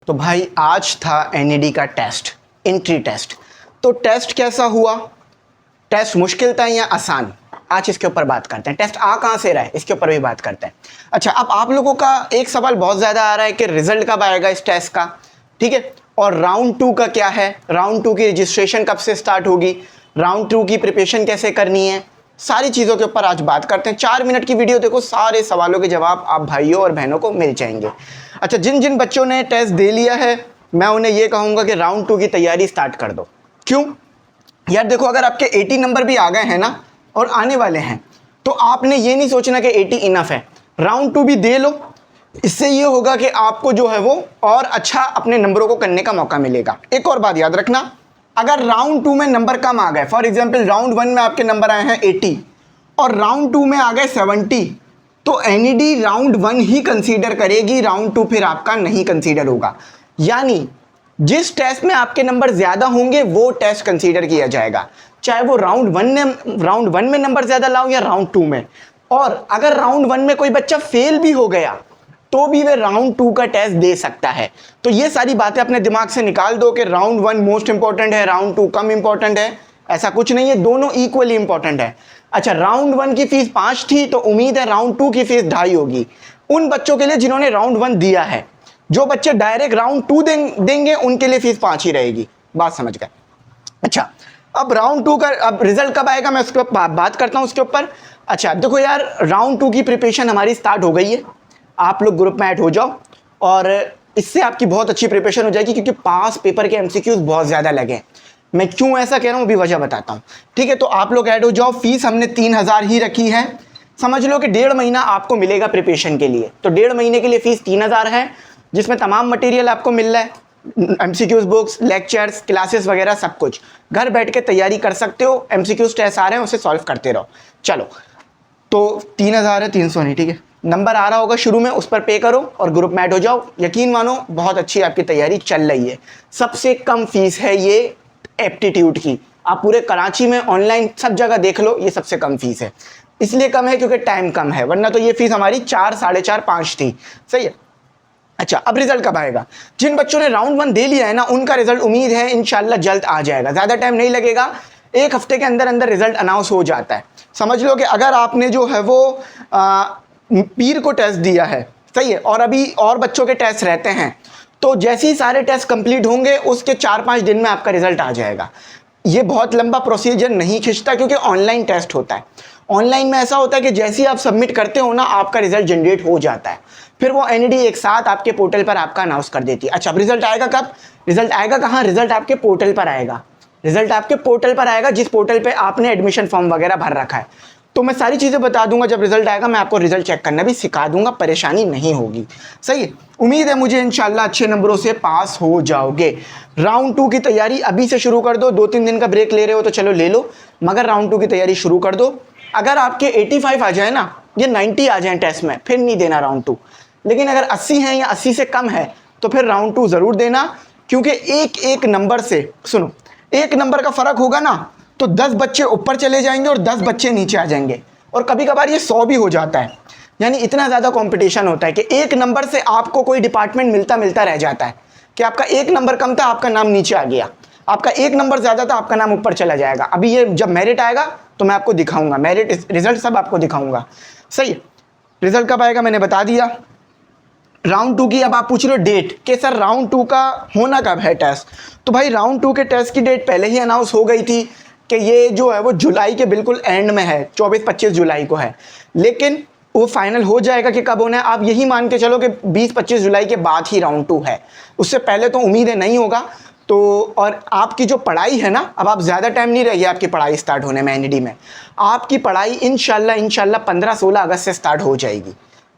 तो भाई आज था एनईडी का टेस्ट, एंट्री टेस्ट। तो टेस्ट कैसा हुआ, टेस्ट मुश्किल था या आसान, आज इसके ऊपर बात करते हैं। टेस्ट आ कहाँ से रहा है इसके ऊपर भी बात करते हैं। अच्छा, अब आप लोगों का एक सवाल बहुत ज़्यादा आ रहा है कि रिजल्ट कब आएगा इस टेस्ट का, ठीक है, और राउंड 2 का क्या है, राउंड 2 की रजिस्ट्रेशन कब से स्टार्ट होगी, राउंड 2 की प्रिपरेशन कैसे करनी है, सारी चीज़ों के ऊपर आज बात करते हैं। 4 मिनट की वीडियो देखो, सारे सवालों के जवाब आप भाइयों और बहनों को मिल जाएंगे। अच्छा, जिन जिन बच्चों ने टेस्ट दे लिया है मैं उन्हें यह कहूँगा कि राउंड 2 की तैयारी स्टार्ट कर दो। क्यों यार, देखो अगर आपके 80 नंबर भी आ गए हैं ना और आने वाले हैं तो आपने ये नहीं सोचना कि 80 इनफ है, राउंड 2 भी दे लो। इससे ये होगा कि आपको जो है वो और अच्छा अपने नंबरों को करने का मौका मिलेगा। एक और बात याद रखना, अगर राउंड 2 में नंबर कम आ गए, फॉर एग्जांपल राउंड 1 में आपके नंबर आए हैं 80 और राउंड 2 में आ गए 70, तो एनईडी राउंड 1 ही कंसीडर करेगी, राउंड 2 फिर आपका नहीं कंसीडर होगा। यानी जिस टेस्ट में आपके नंबर ज़्यादा होंगे वो टेस्ट कंसीडर किया जाएगा, चाहे वो राउंड 1 में नंबर ज़्यादा लाओ या राउंड 2 में। और अगर राउंड 1 में कोई बच्चा फेल भी हो गया तो भी वे राउंड 2 का टेस्ट दे सकता है। तो ये सारी बातें अपने दिमाग से निकाल दो कि राउंड 1 मोस्ट इंपॉर्टेंट है, राउंड 2 कम इंपॉर्टेंट है, ऐसा कुछ नहीं है, दोनों इक्वली इंपॉर्टेंट है। अच्छा, राउंड 1 की फीस 5 थी तो उम्मीद है राउंड 2 की फीस 2.5 होगी उन बच्चों के लिए जिन्होंने राउंड 1 दिया है। जो बच्चे डायरेक्ट राउंड 2 देंगे उनके लिए फीस 5 ही रहेगी। बात समझ गए। अच्छा, अब राउंड 2 का अब रिजल्ट कब आएगा मैं उसके ऊपर बात करता हूं उसके ऊपर। अच्छा देखो यार, राउंड 2 की प्रिपरेशन हमारी स्टार्ट हो गई है, आप लोग ग्रुप में ऐड हो जाओ और इससे आपकी बहुत अच्छी प्रिपरेशन हो जाएगी, क्योंकि पास पेपर के एमसीक्यूज बहुत ज़्यादा लगे हैं। मैं क्यों ऐसा कह रहा हूँ अभी वजह बताता हूँ, ठीक है। तो आप लोग ऐड हो जाओ। फीस हमने 3000 ही रखी है, समझ लो कि 1.5 महीना आपको मिलेगा प्रिपरेशन के लिए। तो 1.5 महीने के लिए फीस 3000 है, जिसमें तमाम मटेरियल आपको मिल रहा है, एमसीक्यूज बुक्स, लेक्चर्स, क्लासेस वगैरह सब कुछ। घर बैठ के तैयारी कर सकते हो, एमसीक्यूज टेस्ट आ रहे हैं उसे सॉल्व करते रहो। चलो, तो 3000 है, 300 नहीं, ठीक है। नंबर आ रहा होगा शुरू में, उस पर पे करो और ग्रुप में ऐड हो जाओ। यकीन मानो बहुत अच्छी आपकी तैयारी चल रही है। सबसे कम फीस है ये एप्टीट्यूड की, आप पूरे कराची में ऑनलाइन सब जगह देख लो, ये सबसे कम फीस है। इसलिए कम है क्योंकि टाइम कम है, वरना तो ये फीस हमारी 4, 4.5, 5 थी। सही है। अच्छा, अब रिजल्ट कब आएगा? जिन बच्चों ने राउंड 1 दे लिया है ना, उनका रिजल्ट उम्मीद है इंशाल्लाह जल्द आ जाएगा, ज़्यादा टाइम नहीं लगेगा, 1 हफ्ते के अंदर अंदर रिजल्ट अनाउंस हो जाता है। समझ लो कि अगर आपने जो है वो पीर को टेस्ट दिया है, सही है, और अभी और बच्चों के टेस्ट रहते हैं, तो जैसे ही सारे टेस्ट कंप्लीट होंगे उसके 4-5 दिन में आपका रिजल्ट आ जाएगा। ये बहुत लंबा प्रोसीजर नहीं खिंचता, क्योंकि ऑनलाइन टेस्ट होता है। ऑनलाइन में ऐसा होता है कि जैसे ही आप सबमिट करते हो ना, आपका रिजल्ट जनरेट हो जाता है, फिर वो एनईडी एक साथ आपके पोर्टल पर आपका अनाउंस कर देती है। अच्छा, अब रिजल्ट आएगा कब? रिजल्ट आएगा कहाँ? रिजल्ट आपके पोर्टल पर आएगा। रिजल्ट आपके पोर्टल पर आएगा, जिस पोर्टल पे आपने एडमिशन फॉर्म वगैरह भर रखा है। तो मैं सारी चीज़ें बता दूंगा जब रिजल्ट आएगा, मैं आपको रिजल्ट चेक करना भी सिखा दूंगा, परेशानी नहीं होगी। सही है, उम्मीद है मुझे इंशाल्लाह अच्छे नंबरों से पास हो जाओगे। राउंड 2 की तैयारी अभी से शुरू कर दो। 2-3 दिन का ब्रेक ले रहे हो तो चलो ले लो, मगर राउंड 2 की तैयारी शुरू कर दो। अगर आपके 85 आ जाए ना, ये 90 आ जाए टेस्ट में, फिर नहीं देना राउंड 2। लेकिन अगर 80 है या 80 से कम है तो फिर राउंड 2 ज़रूर देना, क्योंकि एक नंबर से, सुनो, 1 नंबर का फ़र्क होगा ना तो 10 बच्चे ऊपर चले जाएंगे और 10 बच्चे नीचे आ जाएंगे, और कभी कभार ये 100 भी हो जाता है। यानी इतना ज़्यादा कंपटीशन होता है कि 1 नंबर से आपको कोई डिपार्टमेंट मिलता रह जाता है, कि आपका 1 नंबर कम था, आपका नाम नीचे आ गया, आपका 1 नंबर ज़्यादा था, आपका नाम ऊपर चला जाएगा। अभी ये जब मेरिट आएगा तो मैं आपको दिखाऊंगा, मेरिट रिजल्ट सब आपको दिखाऊंगा। सही है, रिजल्ट कब आएगा मैंने बता दिया। राउंड 2 की अब आप पूछ रहे हो डेट, कि सर राउंड 2 का होना कब है टेस्ट? तो भाई राउंड 2 के टेस्ट की डेट पहले ही अनाउंस हो गई थी कि ये जो है वो जुलाई के बिल्कुल एंड में है, 24-25 जुलाई को है। लेकिन वो फाइनल हो जाएगा कि कब होना है, आप यही मान के चलो कि 20-25 जुलाई के बाद ही राउंड 2 है, उससे पहले तो उम्मीद है नहीं होगा। तो और आपकी जो पढ़ाई है ना, अब आप ज़्यादा टाइम नहीं रही है आपकी पढ़ाई स्टार्ट होने में एनईडी में। आपकी पढ़ाई इंशाल्लाह 15-16 अगस्त से स्टार्ट हो जाएगी,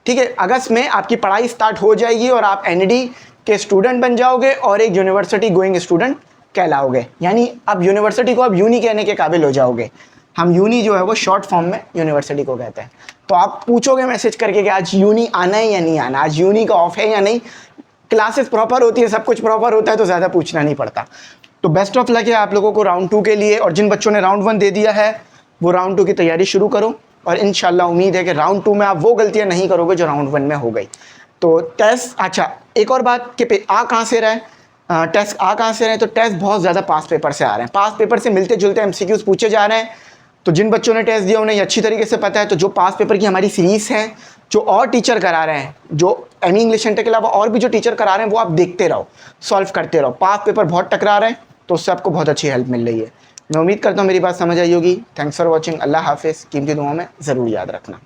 ठीक है। अगस्त में आपकी पढ़ाई स्टार्ट हो जाएगी और आप एनईडी के स्टूडेंट बन जाओगे और एक यूनिवर्सिटी गोइंग स्टूडेंट कहलाओगे। यानी अब यूनिवर्सिटी को अब यूनी कहने के काबिल हो जाओगे। हम यूनी जो है वो शॉर्ट फॉर्म में यूनिवर्सिटी को कहते हैं। तो आप पूछोगे मैसेज करके कि आज यूनी आना है या नहीं आना, आज यूनी का ऑफ है या नहीं। क्लासेस प्रॉपर होती है, सब कुछ प्रॉपर होता है, तो ज़्यादा पूछना नहीं पड़ता। तो बेस्ट ऑफ लक है आप लोगों को राउंड 2 के लिए, और जिन बच्चों ने राउंड 1 दे दिया है वो राउंड 2 की तैयारी शुरू करो, और इंशाल्लाह उम्मीद है कि राउंड 2 में आप वो गलतियाँ नहीं करोगे जो राउंड 1 में हो गई। तो टेस्ट, अच्छा एक और बात कि आ कहाँ से रहा है, टेस्ट आ कहाँ से रहे हैं, तो टेस्ट बहुत ज़्यादा पास पेपर से आ रहे हैं, पास पेपर से मिलते जुलते एमसीक्यूज़ पूछे जा रहे हैं। तो जिन बच्चों ने टेस्ट दिया उन्हें अच्छी तरीके से पता है। तो जो पास पेपर की हमारी सीरीज़ है, जो और टीचर करा रहे हैं, जो एमी इंग्लिश सेंटर के अलावा और भी जो टीचर करा रहे हैं, वो आप देखते रहो, सॉल्व करते रहो। पास पेपर बहुत टकरा रहे हैं, तो उससे आपको बहुत अच्छी हेल्प मिल रही है। मैं उम्मीद करता हूँ मेरी बात समझ आई होगी। Thanks for watching. अल्लाह हाफिज़। कीमती दुआओं में ज़रूर याद रखना।